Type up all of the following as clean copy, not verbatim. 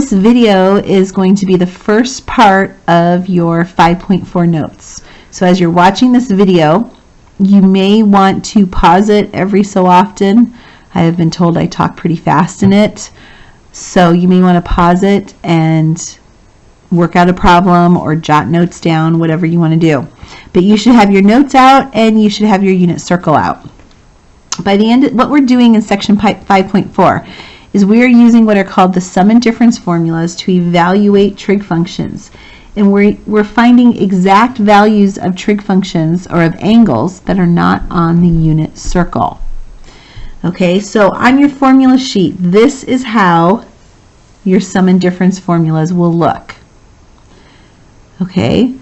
This video is going to be the first part of your 5.4 notes. So as you're watching this video, you may want to pause it every so often. I have been told I talk pretty fast in it, so you may want to pause it and work out a problem or jot notes down, whatever you want to do. But you should have your notes out and you should have your unit circle out. By the end, what we're doing in section 5.4 is we are using what are called the sum and difference formulas to evaluate trig functions. And we're finding exact values of trig functions or of angles that are not on the unit circle. Okay, so on your formula sheet, this is how your sum and difference formulas will look. Okay,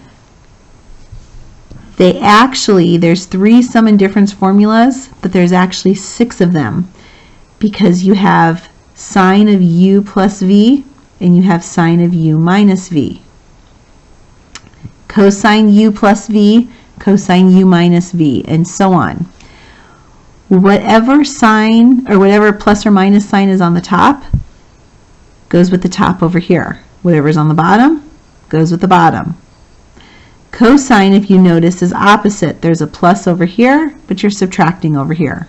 there's 3 sum and difference formulas, but there's actually 6 of them because you have sine of u plus v and you have sine of u minus v. Cosine u plus v, cosine u minus v, and so on. Whatever sign or whatever plus or minus sign is on the top goes with the top over here. Whatever's on the bottom goes with the bottom. Cosine, if you notice, is opposite. There's a plus over here, but you're subtracting over here.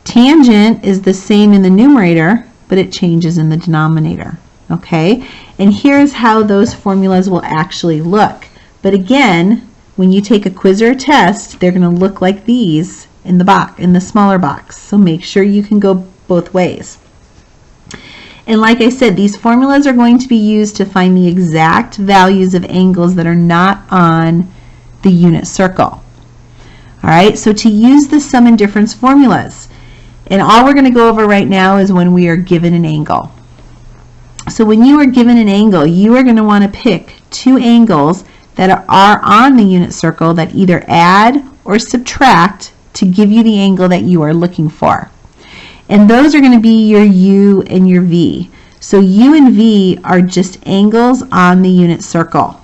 Tangent is the same in the numerator, but it changes in the denominator. Okay? And here's how those formulas will actually look. But again, when you take a quiz or a test, they're going to look like these in the box, in the smaller box. So make sure you can go both ways. And like I said, these formulas are going to be used to find the exact values of angles that are not on the unit circle. All right, so to use the sum and difference formulas, and all we're going to go over right now is when we are given an angle. So when you are given an angle, you are going to want to pick 2 angles that are on the unit circle that either add or subtract to give you the angle that you are looking for. And those are going to be your u and your v. So u and v are just angles on the unit circle.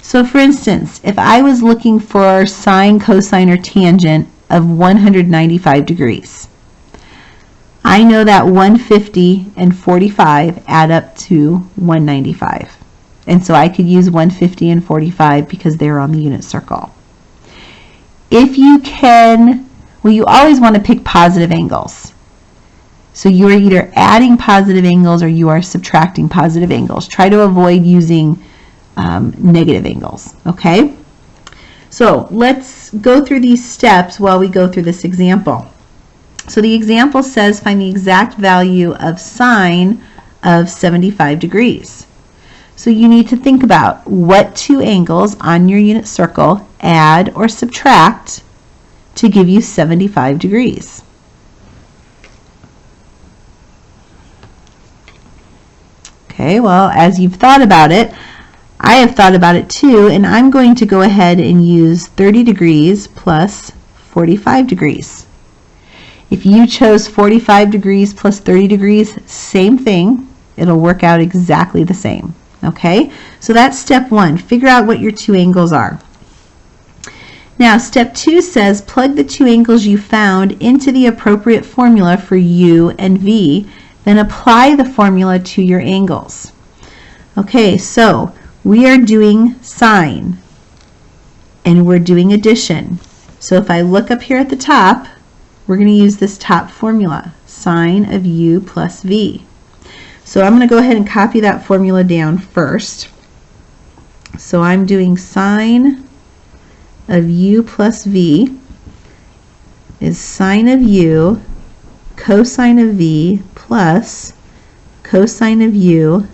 So for instance, if I was looking for sine, cosine, or tangent of 195 degrees, I know that 150 and 45 add up to 195. And so I could use 150 and 45 because they're on the unit circle. If you can, well, you always want to pick positive angles. So you are either adding positive angles or you are subtracting positive angles. Try to avoid using negative angles, okay? So let's go through these steps while we go through this example. So the example says find the exact value of sine of 75 degrees. So you need to think about what 2 angles on your unit circle add or subtract to give you 75 degrees. Okay, well, as you've thought about it, I have thought about it too, and I'm going to go ahead and use 30 degrees plus 45 degrees. If you chose 45 degrees plus 30 degrees, same thing. It'll work out exactly the same. Okay, so that's step 1. Figure out what your 2 angles are. Now, step 2 says plug the 2 angles you found into the appropriate formula for u and v, then apply the formula to your angles. Okay, so we are doing sine, and we're doing addition. So if I look up here at the top, we're going to use this top formula, sine of u plus v. So I'm going to go ahead and copy that formula down first. So I'm doing sine of u plus v is sine of u cosine of v plus cosine of u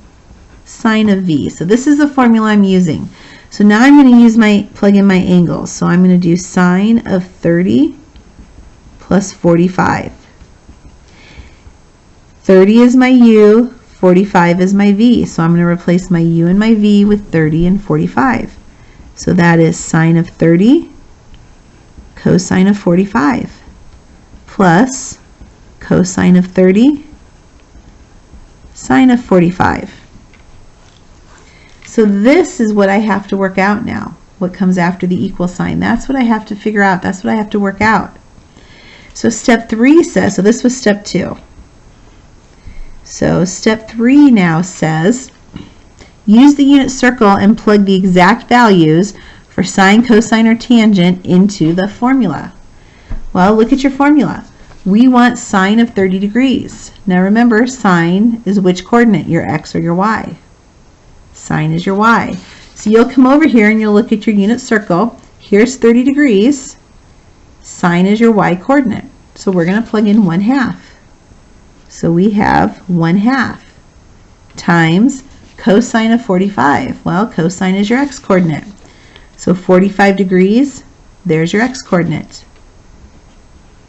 sine of v. So this is the formula I'm using. So now I'm going to use plug in my angles. So I'm going to do sine of 30 plus 45. 30 is my u, 45 is my v. So I'm going to replace my u and my v with 30 and 45. So that is sine of 30 cosine of 45 plus cosine of 30 sine of 45. So this is what I have to work out now. What comes after the equal sign. That's what I have to figure out. That's what I have to work out. So step 3 says, so this was step 2. So step 3 now says, use the unit circle and plug the exact values for sine, cosine, or tangent into the formula. Well, look at your formula. We want sine of 30 degrees. Now remember, sine is which coordinate, your x or your y? Sine is your y. So you'll come over here and you'll look at your unit circle. Here's 30 degrees. Sine is your y coordinate. So we're going to plug in 1/2. So we have 1/2 times cosine of 45. Well, cosine is your x coordinate. So 45 degrees, there's your x coordinate.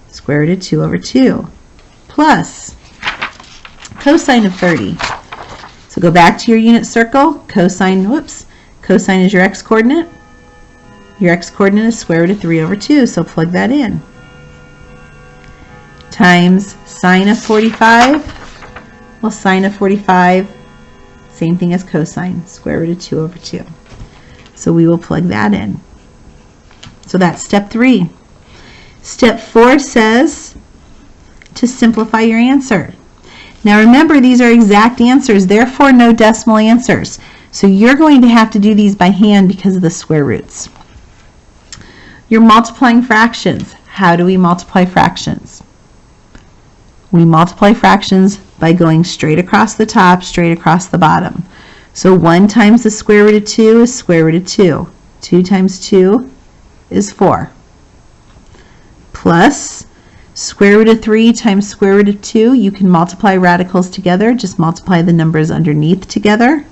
Square root of 2 over 2 plus cosine of 30. So go back to your unit circle. Cosine is your x coordinate. Your x coordinate is square root of 3 over 2, so plug that in. Times sine of 45. Well, sine of 45, same thing as cosine, square root of 2 over 2. So we will plug that in. So that's step 3. Step 4 says to simplify your answer. Now remember, these are exact answers, therefore no decimal answers. So you're going to have to do these by hand because of the square roots. You're multiplying fractions. How do we multiply fractions? We multiply fractions by going straight across the top, straight across the bottom. So 1 times the square root of 2 is square root of 2. 2 times 2 is 4. Plus square root of 3 times square root of 2. You can multiply radicals together. Just multiply the numbers underneath together.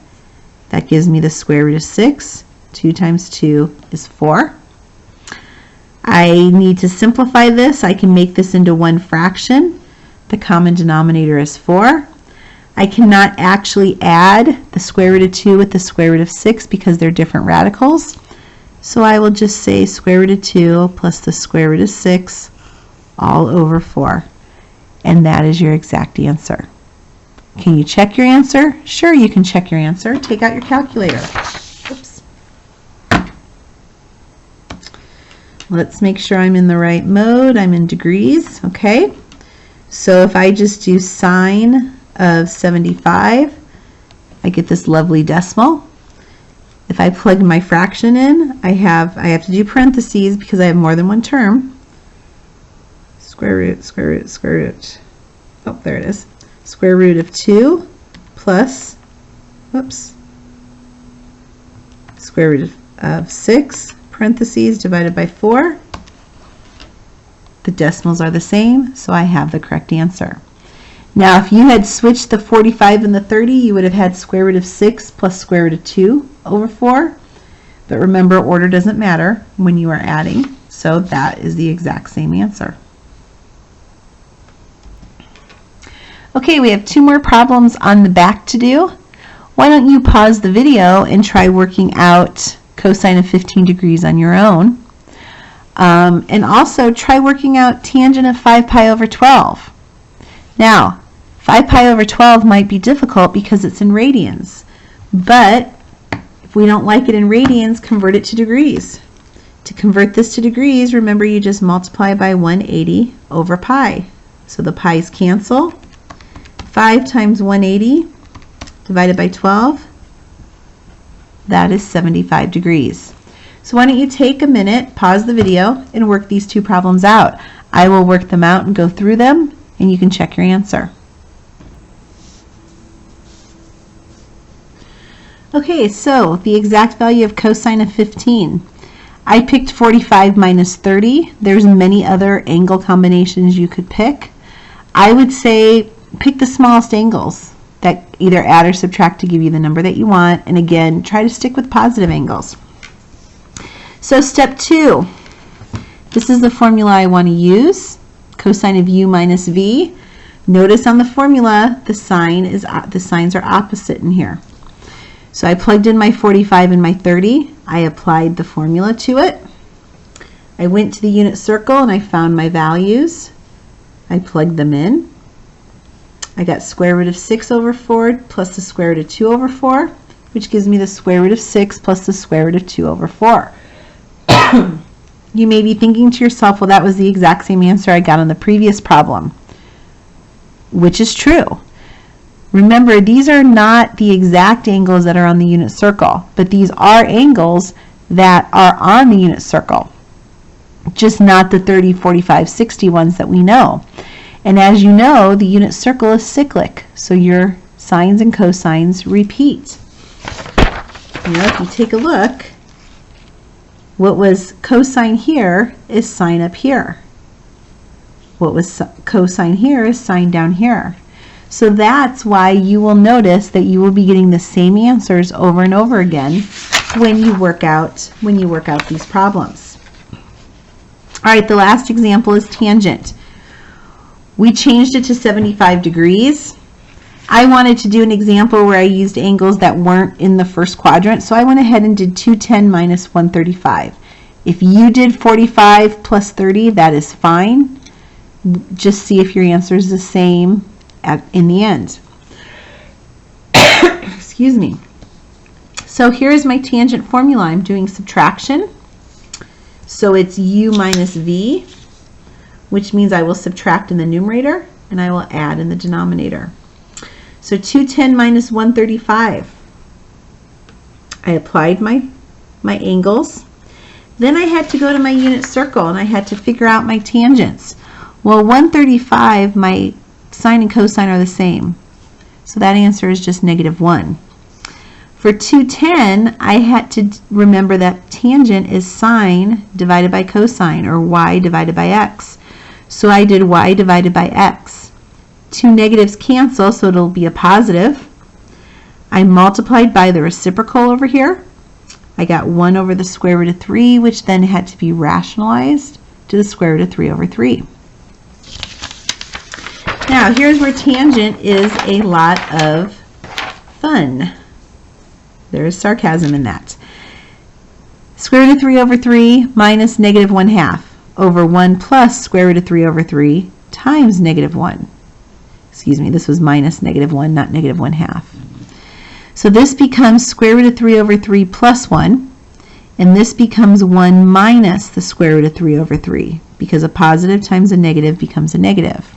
That gives me the square root of 6. 2 times 2 is 4. I need to simplify this. I can make this into one fraction. The common denominator is 4. I cannot actually add the square root of 2 with the square root of 6 because they're different radicals. So I will just say square root of 2 plus the square root of 6 all over 4. And that is your exact answer. Can you check your answer? Sure, you can check your answer. Take out your calculator. Oops. Let's make sure I'm in the right mode. I'm in degrees. Okay. So if I just do sine of 75, I get this lovely decimal. If I plug my fraction in, I have to do parentheses because I have more than one term. Square root, square root, square root. Oh, there it is. Square root of 2 plus, square root of 6, parentheses, divided by 4. The decimals are the same, so I have the correct answer. Now, if you had switched the 45 and the 30, you would have had square root of 6 plus square root of 2 over 4. But remember, order doesn't matter when you are adding, so that is the exact same answer. Okay, we have 2 more problems on the back to do. Why don't you pause the video and try working out cosine of 15 degrees on your own. And also try working out tangent of 5 pi over 12. Now, 5 pi over 12 might be difficult because it's in radians, but if we don't like it in radians, convert it to degrees. To convert this to degrees, remember you just multiply by 180 over pi. So the pi's cancel. 5 times 180 divided by 12, that is 75 degrees. So why don't you take a minute, pause the video, and work these 2 problems out. I will work them out and go through them, and you can check your answer. Okay, so the exact value of cosine of 15. I picked 45 minus 30. There's many other angle combinations you could pick. I would say pick the smallest angles that either add or subtract to give you the number that you want. And again, try to stick with positive angles. So step 2, this is the formula I want to use, cosine of u minus v. Notice on the formula the signs are opposite in here. So I plugged in my 45 and my 30. I applied the formula to it. I went to the unit circle and I found my values. I plugged them in. I got square root of 6 over 4 plus the square root of 2 over 4, which gives me the square root of 6 plus the square root of 2 over 4. You may be thinking to yourself, well, that was the exact same answer I got on the previous problem, which is true. Remember, these are not the exact angles that are on the unit circle, but these are angles that are on the unit circle, just not the 30, 45, 60 ones that we know. And as you know, the unit circle is cyclic, so your sines and cosines repeat. Now, if you take a look, what was cosine here is sine up here. What was cosine here is sine down here. So that's why you will notice that you will be getting the same answers over and over again when you work out these problems. All right, the last example is tangent. We changed it to 75 degrees. I wanted to do an example where I used angles that weren't in the first quadrant, so I went ahead and did 210 minus 135. If you did 45 plus 30, that is fine. Just see if your answer is the same in the end. Excuse me. So here's my tangent formula. I'm doing subtraction. So it's u minus v, which means I will subtract in the numerator and I will add in the denominator. So 210 minus 135. I applied my angles. Then I had to go to my unit circle and I had to figure out my tangents. Well, 135, my sine and cosine are the same. So that answer is just -1. For 210, I had to remember that tangent is sine divided by cosine, or y divided by x. So I did y divided by x. Two negatives cancel, so it'll be a positive. I multiplied by the reciprocal over here. I got 1 over the square root of 3, which then had to be rationalized to the square root of 3 over 3. Now, here's where tangent is a lot of fun. There's sarcasm in that. Square root of 3 over 3 minus -1/2 over 1 plus square root of 3 over 3 times -1. Excuse me, this was minus -1, not -1/2. So this becomes square root of 3 over 3 plus 1, and this becomes 1 minus the square root of 3 over 3, because a positive times a negative becomes a negative.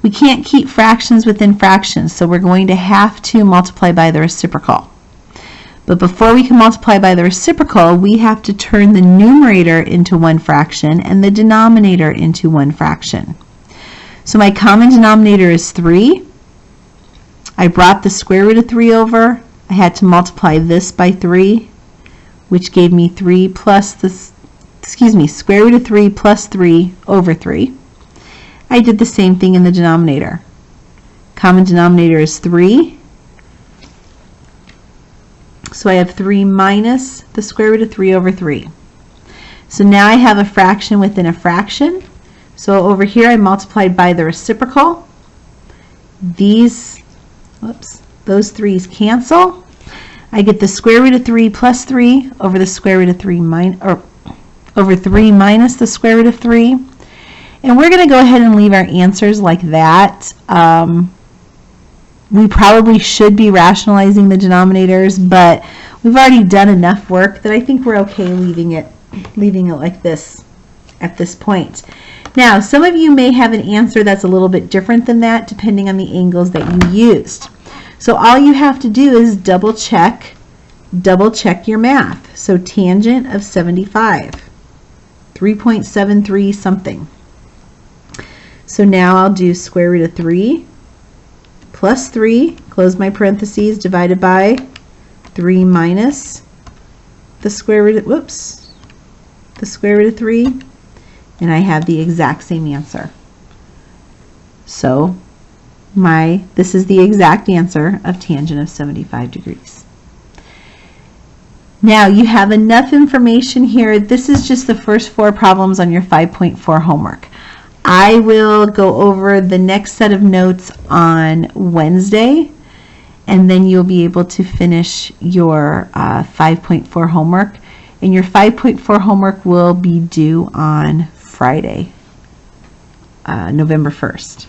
We can't keep fractions within fractions, so we're going to have to multiply by the reciprocal. But before we can multiply by the reciprocal, we have to turn the numerator into one fraction and the denominator into one fraction. So my common denominator is 3. I brought the square root of 3 over. I had to multiply this by 3, which gave me 3 plus this, square root of 3 plus 3 over 3. I did the same thing in the denominator. Common denominator is 3. So I have 3 minus the square root of 3 over 3. So now I have a fraction within a fraction. So over here I multiplied by the reciprocal. Those 3's cancel. I get the square root of 3 plus 3 over the square root of 3 over 3 minus the square root of 3. And we're going to go ahead and leave our answers like that. We probably should be rationalizing the denominators, but we've already done enough work that I think we're okay leaving it like this at this point. Now, some of you may have an answer that's a little bit different than that, depending on the angles that you used. So all you have to do is double check your math. So tangent of 75, 3.73 something. So now I'll do square root of 3 plus 3, close my parentheses, divided by 3 minus the square root of, the square root of 3, and I have the exact same answer. So this is the exact answer of tangent of 75 degrees. Now you have enough information here. This is just the first 4 problems on your 5.4 homework. I will go over the next set of notes on Wednesday, and then you'll be able to finish your 5.4 homework. And your 5.4 homework will be due on Friday, November 1st.